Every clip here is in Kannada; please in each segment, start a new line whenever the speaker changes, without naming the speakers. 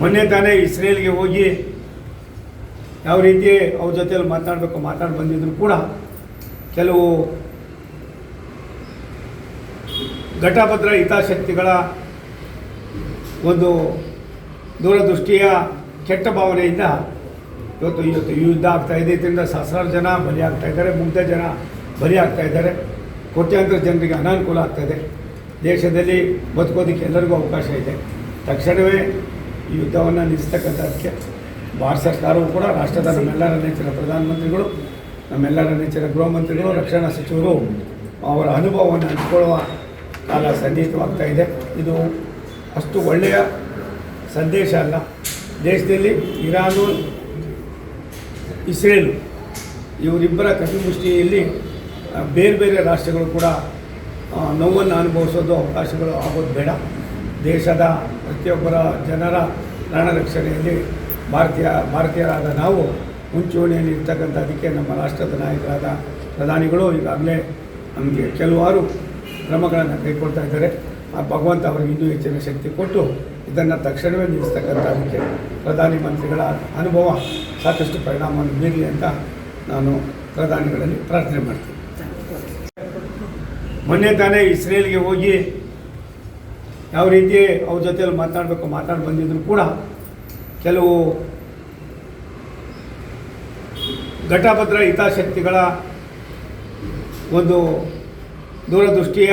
ಮೊನ್ನೆ ತಾನೇ ಇಸ್ರೇಲ್ಗೆ ಹೋಗಿ ಯಾವ ರೀತಿ ಅವ್ರ ಜೊತೆಯಲ್ಲಿ ಮಾತಾಡಿ ಬಂದಿದ್ರು ಕೂಡ ಕೆಲವು ಘಟಭದ್ರ ಹಿತಾಸಕ್ತಿಗಳ ಒಂದು ದೂರದೃಷ್ಟಿಯ ಕೆಟ್ಟ ಭಾವನೆಯಿಂದ ಇವತ್ತು ಯುದ್ಧ ಆಗ್ತಾ ಇದೆ. ಇದರಿಂದ ಸಹಸ್ರಾರು ಜನ ಬಲಿ ಆಗ್ತಾ ಇದ್ದಾರೆ, ಮುಗ್ಧ ಜನ ಬಲಿ ಆಗ್ತಾ ಇದ್ದಾರೆ, ಕೋಟ್ಯಾಂತರ ಜನರಿಗೆ ಅನಾನುಕೂಲ ಆಗ್ತಾಯಿದೆ. ದೇಶದಲ್ಲಿ ಬದುಕೋದಕ್ಕೆ ಎಲ್ಲರಿಗೂ ಅವಕಾಶ ಇದೆ. ತಕ್ಷಣವೇ ಈ ಯುದ್ಧವನ್ನು ನಿಲ್ಲಿಸ್ತಕ್ಕಂಥದ್ದಕ್ಕೆ ಭಾರತ ಸರ್ಕಾರವು ಕೂಡ ರಾಷ್ಟ್ರದ ನಮ್ಮೆಲ್ಲರ ನೆಚ್ಚಿನ ಪ್ರಧಾನಮಂತ್ರಿಗಳು, ನಮ್ಮೆಲ್ಲರ ನೆಚ್ಚಿನ ಗೃಹ ಮಂತ್ರಿಗಳು, ರಕ್ಷಣಾ ಸಚಿವರು ಅವರ ಅನುಭವವನ್ನು ಹಂಚಿಕೊಳ್ಳುವ ಕಾಲ ಸನ್ನಿಹಿತವಾಗ್ತಾ ಇದೆ. ಇದು ಅಷ್ಟು ಒಳ್ಳೆಯ ಸಂದೇಶ ಅಲ್ಲ. ದೇಶದಲ್ಲಿ ಇರಾನು, ಇಸ್ರೇಲು ಇವರಿಬ್ಬರ ಕಪಿಮುಷ್ಟಿಯಲ್ಲಿ ಬೇರೆ ಬೇರೆ ರಾಷ್ಟ್ರಗಳು ಕೂಡ ನೋವನ್ನು ಅನುಭವಿಸೋದು ಅವಕಾಶಗಳು ಆಗೋದು ಬೇಡ. ದೇಶದ ಪ್ರತಿಯೊಬ್ಬರ ಜನರ ಪ್ರಾಣ ರಕ್ಷಣೆಯಲ್ಲಿ ಭಾರತೀಯರಾದ ನಾವು ಮುಂಚೂಣಿಯಲ್ಲಿ ಇರ್ತಕ್ಕಂಥದ್ದಕ್ಕೆ ನಮ್ಮ ರಾಷ್ಟ್ರದ ನಾಯಕರಾದ ಪ್ರಧಾನಿಗಳು ಈಗಾಗಲೇ ನಮಗೆ ಕೆಲವಾರು ಕ್ರಮಗಳನ್ನು ಕೈಗೊಳ್ತಾ ಇದ್ದಾರೆ. ಆ ಭಗವಂತ ಅವರಿಗೆ ಇನ್ನೂ ಹೆಚ್ಚಿನ ಶಕ್ತಿ ಕೊಟ್ಟು ಇದನ್ನು ತಕ್ಷಣವೇ ನಿಲ್ಲಿಸ್ತಕ್ಕಂಥದ್ದಕ್ಕೆ ಪ್ರಧಾನಿ ಮಂತ್ರಿಗಳ ಅನುಭವ ಸಾಕಷ್ಟು ಪರಿಣಾಮವನ್ನು ಬೀರಲಿ ಅಂತ ನಾನು ಪ್ರಧಾನಿಗಳಲ್ಲಿ ಪ್ರಾರ್ಥನೆ ಮಾಡ್ತೀನಿ. ಮೊನ್ನೆ ತಾನೇ ಇಸ್ರೇಲ್ಗೆ ಹೋಗಿ ಯಾವ ರೀತಿ ಅವ್ರ ಜೊತೆಯಲ್ಲಿ ಮಾತಾಡಿ ಬಂದಿದ್ರು ಕೂಡ ಕೆಲವು ಘಟಭದ್ರ ಹಿತಾಸಕ್ತಿಗಳ ಒಂದು ದೂರದೃಷ್ಟಿಯ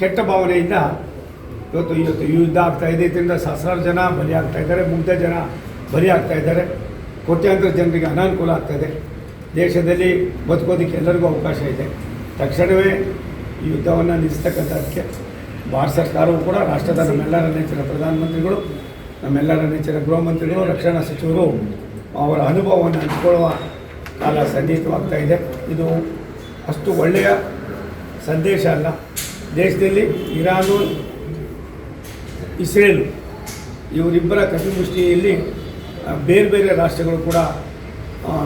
ಕೆಟ್ಟ ಭಾವನೆಯಿಂದ ಇವತ್ತು ಯುದ್ಧ ಆಗ್ತಾ ಇದೆ. ಇದರಿಂದ ಸಹಸ್ರಾರು ಜನ ಬಲಿ ಆಗ್ತಾ ಇದ್ದಾರೆ, ಮುಗ್ಧ ಜನ ಬಲಿ ಆಗ್ತಾ ಇದ್ದಾರೆ, ಕೋಟ್ಯಾಂತರ ಜನರಿಗೆ ಅನಾನುಕೂಲ ಆಗ್ತಾಯಿದೆ. ದೇಶದಲ್ಲಿ ಬದುಕೋದಕ್ಕೆ ಎಲ್ಲರಿಗೂ ಅವಕಾಶ ಇದೆ. ತಕ್ಷಣವೇ ಈ ಯುದ್ಧವನ್ನು ನಿಲ್ಲಿಸ್ತಕ್ಕಂಥದ್ದಕ್ಕೆ ಭಾರತ ಸರ್ಕಾರವು ಕೂಡ ರಾಷ್ಟ್ರದ ನಮ್ಮೆಲ್ಲರ ನೆಚ್ಚಿನ ಪ್ರಧಾನಮಂತ್ರಿಗಳು, ನಮ್ಮೆಲ್ಲರ ನೆಚ್ಚಿನ ಗೃಹ ಮಂತ್ರಿಗಳು, ರಕ್ಷಣಾ ಸಚಿವರು ಅವರ ಅನುಭವವನ್ನು ಹಂಚಿಕೊಳ್ಳುವ ಕಾಲ ಸನ್ನಿಹಿತವಾಗ್ತಾ ಇದೆ. ಇದು ಅಷ್ಟು ಒಳ್ಳೆಯ ಸಂದೇಶ ಅಲ್ಲ. ದೇಶದಲ್ಲಿ ಇರಾನು, ಇಸ್ರೇಲು ಇವರಿಬ್ಬರ ಕಪಿಮುಷ್ಟಿಯಲ್ಲಿ ಬೇರೆ ಬೇರೆ ರಾಷ್ಟ್ರಗಳು ಕೂಡ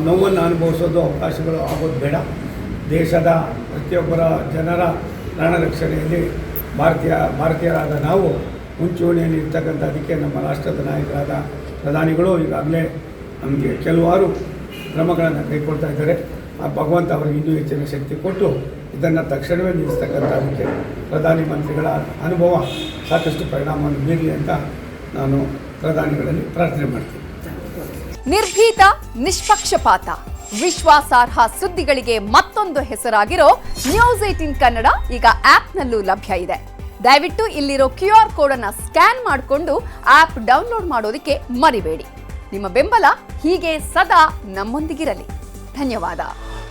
ನೋವನ್ನು ಅನುಭವಿಸೋದು ಅವಕಾಶಗಳು ಆಗೋದು ಬೇಡ. ದೇಶದ ಪ್ರತಿಯೊಬ್ಬರ ಜನರ ಪ್ರಾಣ ರಕ್ಷಣೆಯಲ್ಲಿ ಭಾರತೀಯರಾದ ನಾವು ಮುಂಚೂಣಿಯಲ್ಲಿ ಇರ್ತಕ್ಕಂಥದ್ದಕ್ಕೆ ನಮ್ಮ ರಾಷ್ಟ್ರದ ನಾಯಕರಾದ ಪ್ರಧಾನಿಗಳು ಈಗಾಗಲೇ ನಮಗೆ ಕೆಲವಾರು ಕ್ರಮಗಳನ್ನು ಕೈಗೊಳ್ತಾ ಇದ್ದಾರೆ. ಆ ಭಗವಂತ ಅವರಿಗೆ ಇನ್ನೂ ಹೆಚ್ಚಿನ ಶಕ್ತಿ ಕೊಟ್ಟು ಇದನ್ನು ತಕ್ಷಣವೇ ನಿಲ್ಲಿಸ್ತಕ್ಕಂಥದ್ದಕ್ಕೆ ಪ್ರಧಾನಿ ಮಂತ್ರಿಗಳ ಅನುಭವ ಸಾಕಷ್ಟು ಪರಿಣಾಮವನ್ನು ಬೀರಲಿ ಅಂತ ನಾನು ಪ್ರಧಾನಿಗಳಲ್ಲಿ ಪ್ರಾರ್ಥನೆ ಮಾಡ್ತೀನಿ.
ನಿರ್ಭೀತ, ನಿಷ್ಪಕ್ಷಪಾತ, ವಿಶ್ವಾಸಾರ್ಹ ಸುದ್ದಿಗಳಿಗೆ ಮತ್ತೊಂದು ಹೆಸರಾಗಿರೋ ನ್ಯೂಸ್18 ಕನ್ನಡ ಈಗ ಆಪ್ನಲ್ಲೂ ಲಭ್ಯ ಇದೆ. ದಯವಿಟ್ಟು ಇಲ್ಲಿರೋ QR ಕೋಡ್ ಅನ್ನು ಸ್ಕ್ಯಾನ್ ಮಾಡಿಕೊಂಡು ಆಪ್ ಡೌನ್ಲೋಡ್ ಮಾಡೋದಕ್ಕೆ ಮರಿಬೇಡಿ. ನಿಮ್ಮ ಬೆಂಬಲ ಹೀಗೆ ಸದಾ ನಮ್ಮೊಂದಿಗಿರಲಿ. ಧನ್ಯವಾದ.